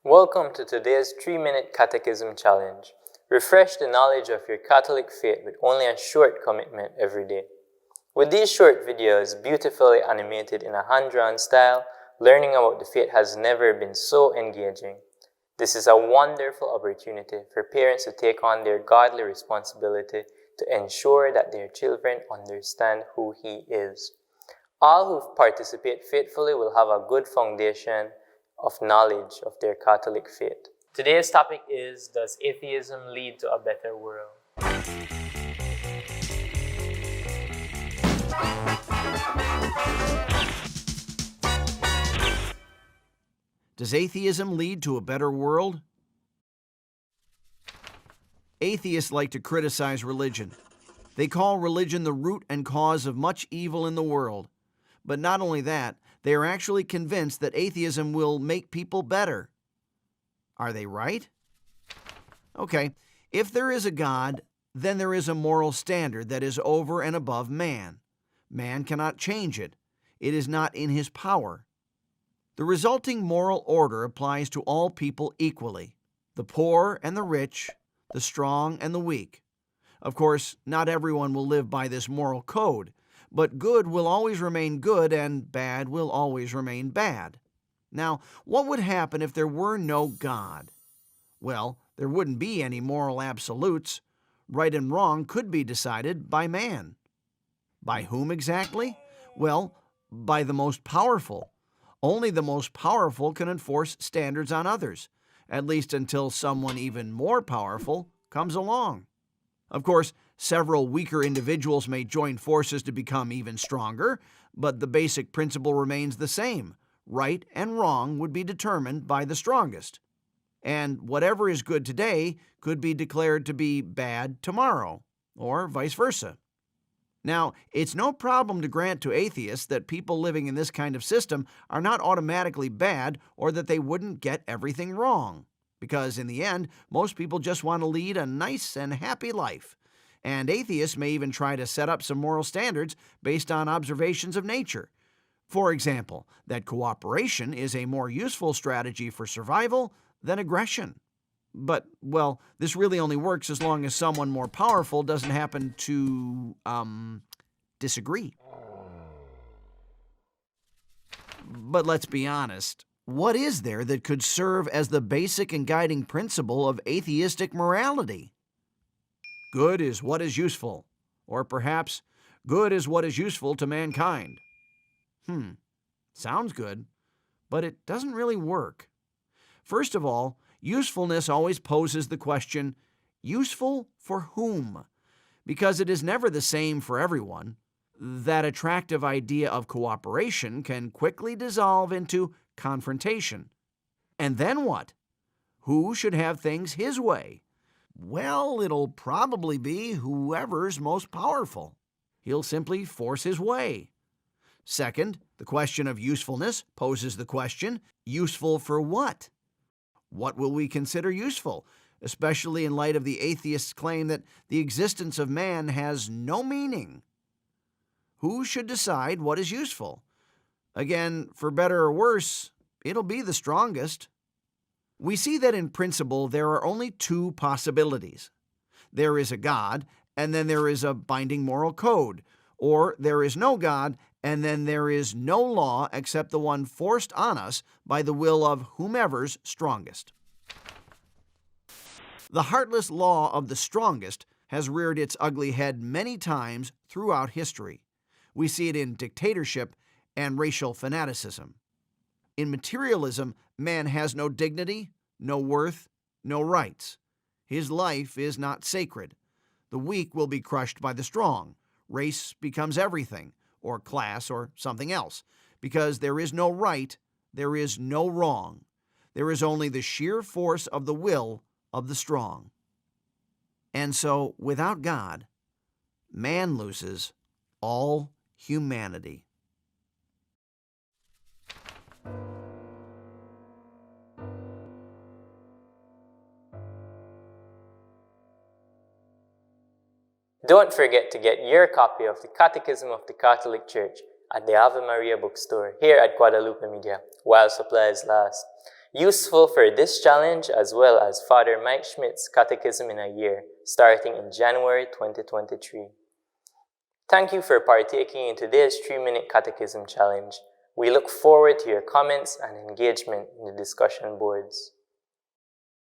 Welcome to today's 3-Minute Catechism Challenge. Refresh the knowledge of your Catholic faith with only a short commitment every day. With these short videos, beautifully animated in a hand-drawn style, learning about the faith has never been so engaging. This is a wonderful opportunity for parents to take on their godly responsibility to ensure that their children understand who He is. All who participate faithfully will have a good foundation of knowledge of their Catholic faith. Today's topic is, does atheism lead to a better world? Does atheism lead to a better world? Atheists like to criticize religion. They call religion the root and cause of much evil in the world. But not only that, they are actually convinced that atheism will make people better. Are they right? Okay, if there is a God, then there is a moral standard that is over and above man. Man cannot change it. It is not in his power. The resulting moral order applies to all people equally, the poor and the rich, the strong and the weak. Of course, not everyone will live by this moral code, but good will always remain good and bad will always remain bad. Now, what would happen if there were no God? Well, there wouldn't be any moral absolutes. Right and wrong could be decided by man. By whom exactly? Well, by the most powerful. Only the most powerful can enforce standards on others, at least until someone even more powerful comes along. Of course, several weaker individuals may join forces to become even stronger, but the basic principle remains the same. Right and wrong would be determined by the strongest. And whatever is good today could be declared to be bad tomorrow, or vice versa. Now, it's no problem to grant to atheists that people living in this kind of system are not automatically bad or that they wouldn't get everything wrong. Because in the end, most people just want to lead a nice and happy life. And atheists may even try to set up some moral standards based on observations of nature. For example, that cooperation is a more useful strategy for survival than aggression. But, well, this really only works as long as someone more powerful doesn't happen to, disagree. But let's be honest. What is there that could serve as the basic and guiding principle of atheistic morality? Good is what is useful, or perhaps good is what is useful to mankind. Sounds good, but it doesn't really work. First of all, usefulness always poses the question, useful for whom? Because it is never the same for everyone. That attractive idea of cooperation can quickly dissolve into confrontation. And then what? Who should have things his way? Well, it'll probably be whoever's most powerful. He'll simply force his way. Second, the question of usefulness poses the question, useful for what? What will we consider useful, especially in light of the atheist's claim that the existence of man has no meaning? Who should decide what is useful? Again, for better or worse, it'll be the strongest. We see that in principle there are only two possibilities. There is a God, and then there is a binding moral code, or there is no God, and then there is no law except the one forced on us by the will of whomever's strongest. The heartless law of the strongest has reared its ugly head many times throughout history. We see it in dictatorship and racial fanaticism. In materialism, man has no dignity, no worth, no rights. His life is not sacred. The weak will be crushed by the strong. Race becomes everything, or class, or something else. Because there is no right, there is no wrong. There is only the sheer force of the will of the strong. And so, without God, man loses all humanity. Don't forget to get your copy of the Catechism of the Catholic Church at the Ave Maria bookstore here at Guadalupe Media while supplies last. Useful for this challenge as well as Father Mike Schmidt's Catechism in a Year, starting in January 2023. Thank you for partaking in today's 3-Minute Catechism Challenge. We look forward to your comments and engagement in the discussion boards.